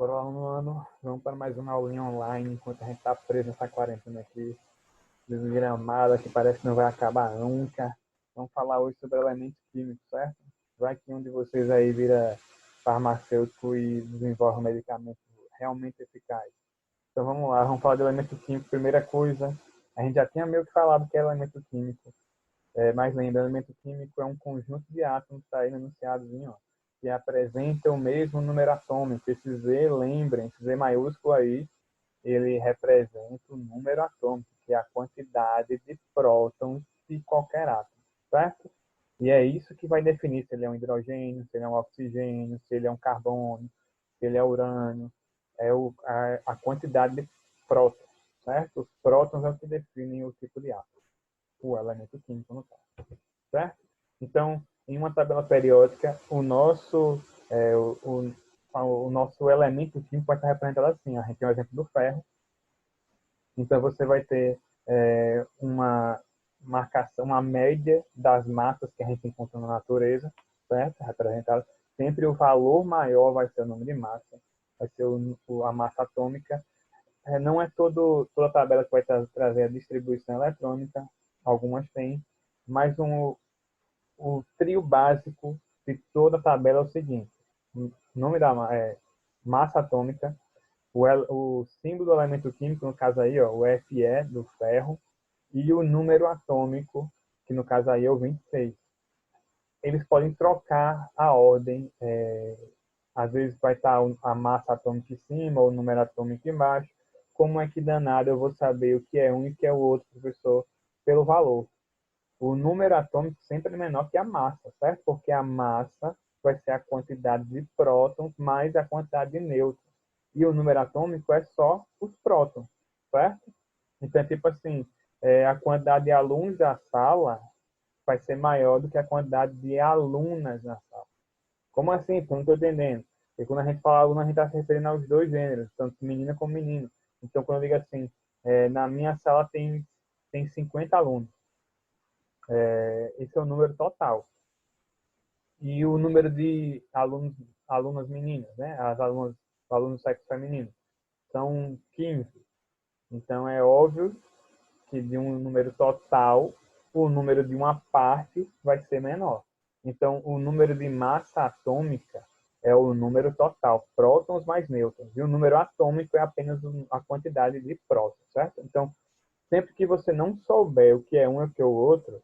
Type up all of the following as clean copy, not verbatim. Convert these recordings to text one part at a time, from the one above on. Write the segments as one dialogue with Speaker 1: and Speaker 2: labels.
Speaker 1: Olá, mano. Vamos para mais uma aulinha online enquanto a gente tá preso nessa quarentena aqui, desgramada, que parece que não vai acabar nunca. Vamos falar hoje sobre elementos químicos, certo? Vai que um de vocês aí vira farmacêutico e desenvolve um medicamento realmente eficaz. Então vamos lá, vamos falar de elemento químico. Primeira coisa, a gente já tinha meio que falado que é elemento químico. Mas lembra, elemento químico é um conjunto de átomos, está aí no enunciadozinho, ó, que apresenta o mesmo número atômico. Esse Z, lembrem, esse Z maiúsculo aí, ele representa o número atômico, que é a quantidade de prótons de qualquer átomo, certo? E é isso que vai definir se ele é um hidrogênio, se ele é um oxigênio, se ele é um carbono, se ele é urânio. A quantidade de prótons, certo? Os prótons é o que definem o tipo de átomo, o elemento químico no caso, certo? Então, em uma tabela periódica, o nosso elemento químico vai estar representado assim. A gente tem o exemplo do ferro. Então, você vai ter uma marcação, uma média das massas que a gente encontra na natureza, certo? Representado. Sempre o valor maior vai ser o número de massa, vai ser a massa atômica. Não é toda tabela que vai trazer a distribuição eletrônica, algumas têm, mas o trio básico de toda a tabela é o seguinte: o nome da massa atômica, o símbolo do elemento químico, no caso aí, ó, o Fe do ferro, e o número atômico, que no caso aí é o 26. Eles podem trocar a ordem, às vezes vai estar a massa atômica em cima, ou o número atômico embaixo. Como é que danado eu vou saber o que é um e o que é o outro, professor? Pelo valor. O número atômico sempre é menor que a massa, certo? Porque a massa vai ser a quantidade de prótons mais a quantidade de nêutrons. E o número atômico é só os prótons, certo? Então, é tipo assim, a quantidade de alunos da sala vai ser maior do que a quantidade de alunas na sala. Como assim? Então, não estou entendendo. E quando a gente fala aluno, a gente está se referindo aos dois gêneros, tanto menina como menino. Então, quando eu digo assim, na minha sala tem 50 alunos. Esse é o número total. E o número de alunas meninas, né? As alunas, alunos do sexo feminino, são 15. Então, é óbvio que de um número total, o número de uma parte vai ser menor. Então, o número de massa atômica é o número total, prótons mais nêutrons. E o número atômico é apenas a quantidade de prótons, certo? Então, sempre que você não souber o que é um e o que é o outro,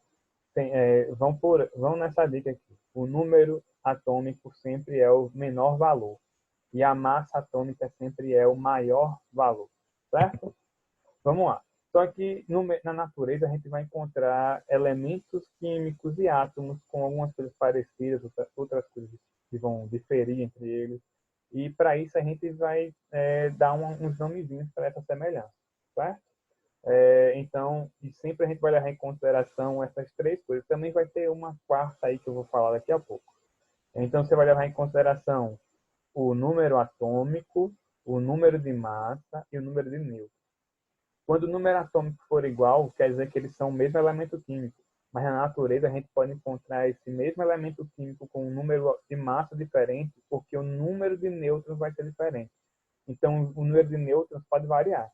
Speaker 1: vão nessa dica aqui. O número atômico sempre é o menor valor e a massa atômica sempre é o maior valor, certo? Vamos lá. Só que na natureza a gente vai encontrar elementos químicos e átomos com algumas coisas parecidas, outras coisas que vão diferir entre eles. E para isso a gente vai dar uns nomezinhos para essa semelhança, certo? Então, e sempre a gente vai levar em consideração essas três coisas. Também vai ter uma quarta aí que eu vou falar daqui a pouco. Então, você vai levar em consideração o número atômico, o número de massa e o número de nêutrons. Quando o número atômico for igual, quer dizer que eles são o mesmo elemento químico. Mas na natureza a gente pode encontrar esse mesmo elemento químico com um número de massa diferente, porque o número de nêutrons vai ser diferente. Então, o número de nêutrons pode variar.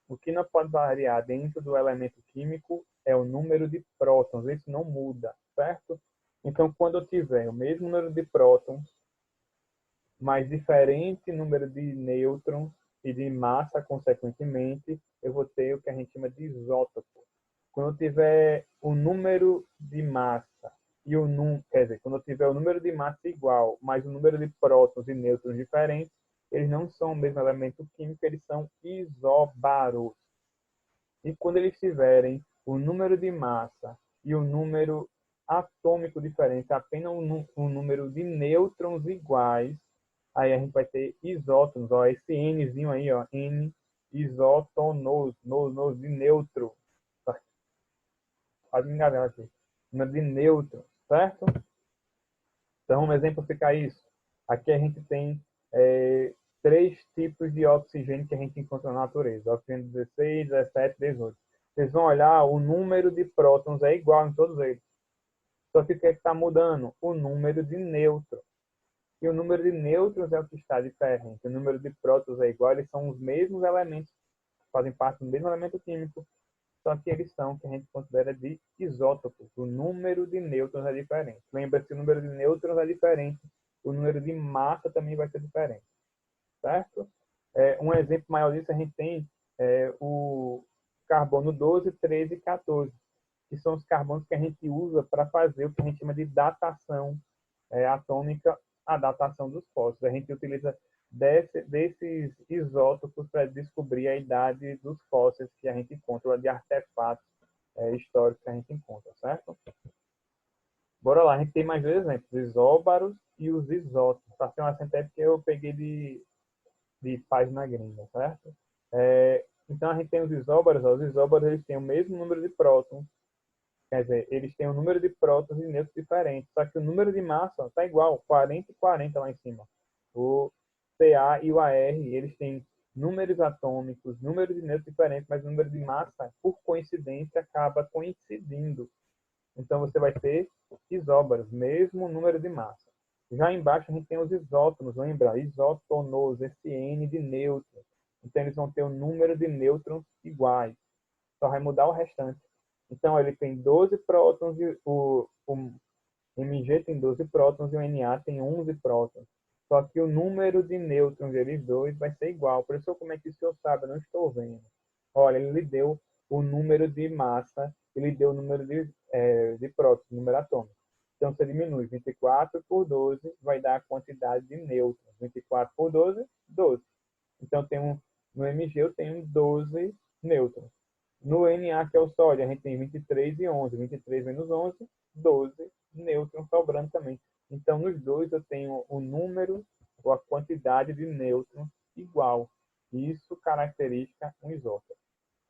Speaker 1: O que não pode variar dentro do elemento químico é o número de prótons. Isso não muda, certo? Então, quando eu tiver o mesmo número de prótons, mas diferente número de nêutrons e de massa, consequentemente, eu vou ter o que a gente chama de isótopo. Quando eu tiver o número de massa e quer dizer, quando eu tiver o número de massa igual, mas o número de prótons e nêutrons diferentes, eles não são o mesmo elemento químico, eles são isóbaros. E quando eles tiverem o número de massa e o número atômico diferente, apenas um número de nêutrons iguais, aí a gente vai ter isótonos, ó, esse Nzinho aí, ó, N, isótonos, nos de neutro. Quase me enganei aqui. Número de nêutrons, certo? Então, vamos exemplificar isso. Aqui a gente tem três tipos de oxigênio que a gente encontra na natureza. Oxigênio 16, 17, 18. Vocês vão olhar, o número de prótons é igual em todos eles. Só que o que está mudando? O número de nêutrons. e o número de nêutrons é o que está diferente. O número de prótons é igual, eles são os mesmos elementos, fazem parte do mesmo elemento químico, só que eles são o que a gente considera de isótopos. O número de nêutrons é diferente. Lembra, se o número de nêutrons é diferente, o número de massa também vai ser diferente, certo? Um exemplo maior disso a gente tem o carbono 12, 13 e 14, que são os carbonos que a gente usa para fazer o que a gente chama de datação atômica, a datação dos fósseis. A gente utiliza desses isótopos para descobrir a idade dos fósseis que a gente encontra, de artefatos históricos que a gente encontra, certo? Bora lá, a gente tem mais dois exemplos, os isóbaros e os isótopos. Passei uma sentença que eu peguei de página gringa, certo? Então a gente tem os isóbaros. Os isóbaros eles têm o mesmo número de prótons, quer dizer, eles têm um número de prótons e nêutrons diferentes, só que o número de massa está igual, 40 e 40 lá em cima. O Ca e o Ar, eles têm números atômicos, números de nêutrons diferentes, mas o número de massa, por coincidência, acaba coincidindo. Então você vai ter isóbaros, mesmo número de massa. Já embaixo a gente tem os isótonos, lembra? Isótonos, esse N de nêutrons. Então eles vão ter o número de nêutrons iguais. Só vai mudar o restante. Então ele tem 12 prótons, o Mg tem 12 prótons e o Na tem 11 prótons. Só que o número de nêutrons deles dois vai ser igual. Por isso, como é que isso eu sabe? Eu não estou vendo. Olha, ele lhe deu o número de massa, ele deu o número de prótons, número atômico. Então, você diminui 24 por 12, vai dar a quantidade de nêutrons. 24 por 12, 12. Então, no Mg eu tenho 12 nêutrons. No Na, que é o sódio, a gente tem 23 e 11. 23 menos 11, 12 nêutrons sobrando também. Então, nos dois eu tenho o número ou a quantidade de nêutrons igual. Isso caracteriza um isótopo.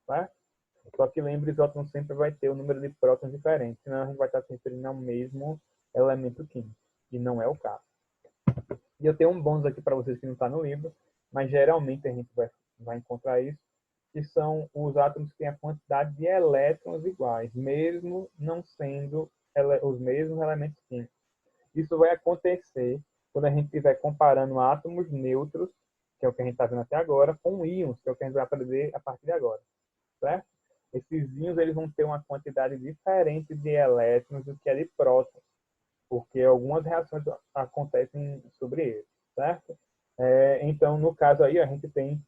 Speaker 1: Certo? Só que lembre, o isótopo sempre vai ter o número de prótons diferente, senão a gente vai estar se referindo ao mesmo elemento químico, e não é o caso. E eu tenho um bônus aqui para vocês que não está no livro, mas geralmente a gente vai encontrar isso, que são os átomos que têm a quantidade de elétrons iguais, mesmo não sendo os mesmos elementos químicos. Isso vai acontecer quando a gente estiver comparando átomos neutros, que é o que a gente está vendo até agora, com íons, que é o que a gente vai aprender a partir de agora. Certo? Esses íons eles vão ter uma quantidade diferente de elétrons do que a de prótons, porque algumas reações acontecem sobre eles. Certo? Então, no caso aí, a gente tem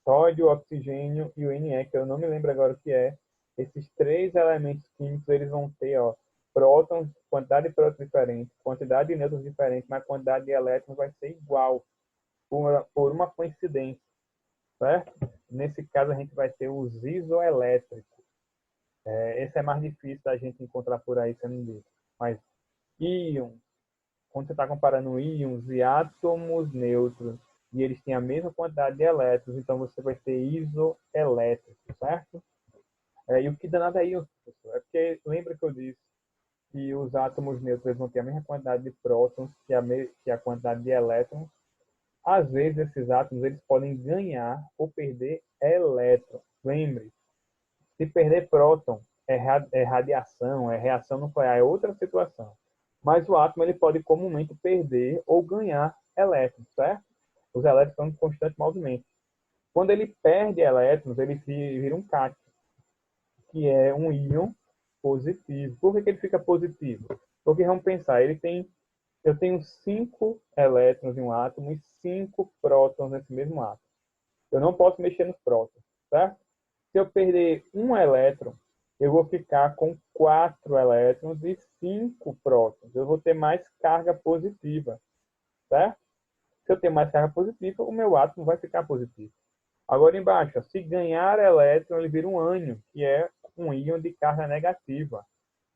Speaker 1: sódio, oxigênio e o Ne, que eu não me lembro agora o que é. Esses três elementos químicos, eles vão ter prótons, quantidade de prótons diferente, quantidade de nêutrons diferente, mas a quantidade de elétrons vai ser igual, por uma coincidência, certo? Nesse caso, a gente vai ter os isoelétricos. Esse é mais difícil da gente encontrar por aí sendo dito. Mas íons, quando você está comparando íons e átomos neutros, e eles têm a mesma quantidade de elétrons, então você vai ter isoelétrico, certo? E o que danado é íons, professor? É porque, lembra que eu disse que os átomos neutros vão ter a mesma quantidade de prótons que a quantidade de elétrons? Às vezes, esses átomos eles podem ganhar ou perder elétrons. Lembre, se perder próton, é radiação, é reação nuclear, é outra situação. Mas o átomo ele pode comumente perder ou ganhar elétrons, certo? Os elétrons estão em constante movimento. Quando ele perde elétrons, ele vira um cátion, que é um íon positivo. Por que ele fica positivo? Porque vamos pensar, eu tenho 5 elétrons em um átomo e 5 prótons nesse mesmo átomo. Eu não posso mexer nos prótons, certo? Se eu perder um elétron, eu vou ficar com 4 elétrons e 5 prótons. Eu vou ter mais carga positiva, certo? Se eu ter mais carga positiva, o meu átomo vai ficar positivo. Agora embaixo, se ganhar elétron, ele vira um ânion, que é um íon de carga negativa.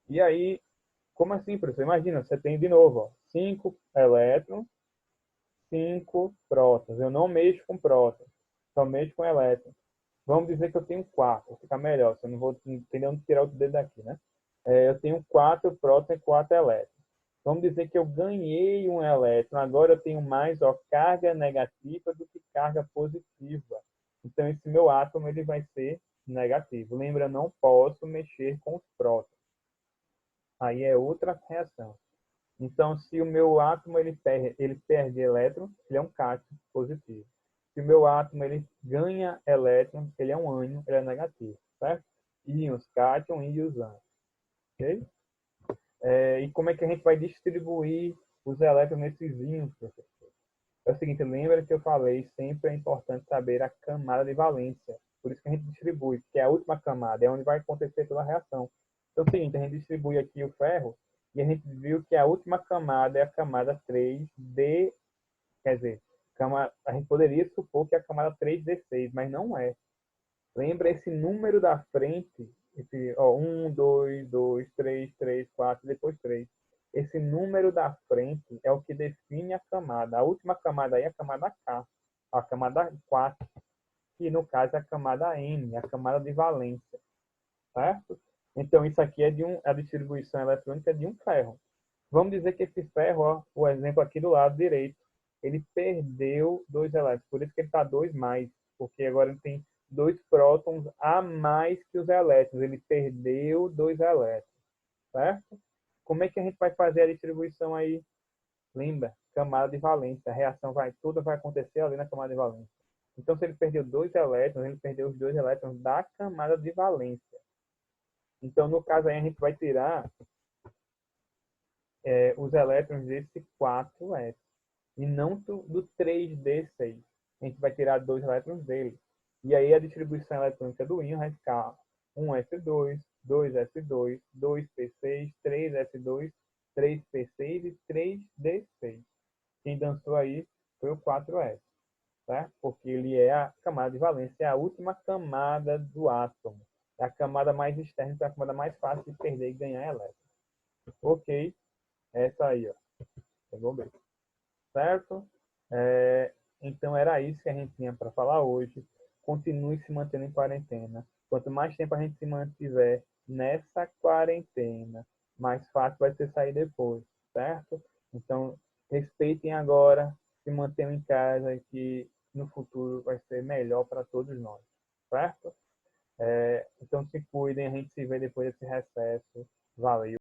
Speaker 1: E aí, como assim, professor? Imagina, você tem de novo 5 elétrons, 5 prótons. Eu não mexo com prótons, só mexo com elétrons. Vamos dizer que eu tenho 4, fica melhor, você não vou entender onde tirar o dedo daqui, né? Eu tenho 4 prótons e 4 elétrons. Vamos dizer que eu ganhei um elétron, agora eu tenho mais carga negativa do que carga positiva. Então, esse meu átomo ele vai ser negativo. Lembra, eu não posso mexer com os prótons. Aí é outra reação. Então, se o meu átomo ele perde elétrons, ele é um cátion positivo. Se o meu átomo ele ganha elétrons, ele é um ânion, ele é negativo, certo? Íons, cátion, íons, ânion. Ok? E como é que a gente vai distribuir os elétrons nesses íons, professor? É o seguinte, lembra que eu falei, sempre é importante saber a camada de valência. Por isso que a gente distribui, que é a última camada, é onde vai acontecer toda a reação. Então é o seguinte, a gente distribui aqui o ferro, e a gente viu que a última camada é a camada 3D, quer dizer, a gente poderia supor que é a camada 3D6, mas não é. Lembra esse número da frente, esse, 1, 2, 2, 3, 3, 4, depois 3. Esse número da frente é o que define a camada. A última camada aí é a camada K, a camada 4, que no caso é a camada N, a camada de valência, certo? Então isso aqui é a distribuição eletrônica de um ferro. Vamos dizer que esse ferro, ó, o exemplo aqui do lado direito, ele perdeu 2 elétrons, por isso que ele está 2 mais, porque agora ele tem 2 prótons a mais que os elétrons, ele perdeu 2 elétrons, certo? Como é que a gente vai fazer a distribuição aí? Lembra, camada de valência, a reação toda vai acontecer ali na camada de valência. Então, se ele perdeu 2 elétrons, ele perdeu os 2 elétrons da camada de valência. Então, no caso aí, a gente vai tirar os elétrons desse 4s e não do 3d6. A gente vai tirar 2 elétrons dele. E aí a distribuição eletrônica do íon vai ficar 1s2, 2s2, 2p6, 3s2, 3p6 e 3d6. Quem dançou aí foi o 4s, certo? Porque ele é a camada de valência, é a última camada do átomo. É a camada mais externa, é a camada mais fácil de perder e ganhar elétrons. Ok, essa aí, ó. Pegou bem. Certo? Então era isso que a gente tinha para falar hoje. Continue se mantendo em quarentena. Quanto mais tempo a gente se mantiver nessa quarentena, mais fácil vai ser sair depois, certo? Então, respeitem agora, se mantenham em casa, que no futuro vai ser melhor para todos nós, certo? Então se cuidem, a gente se vê depois desse recesso. Valeu!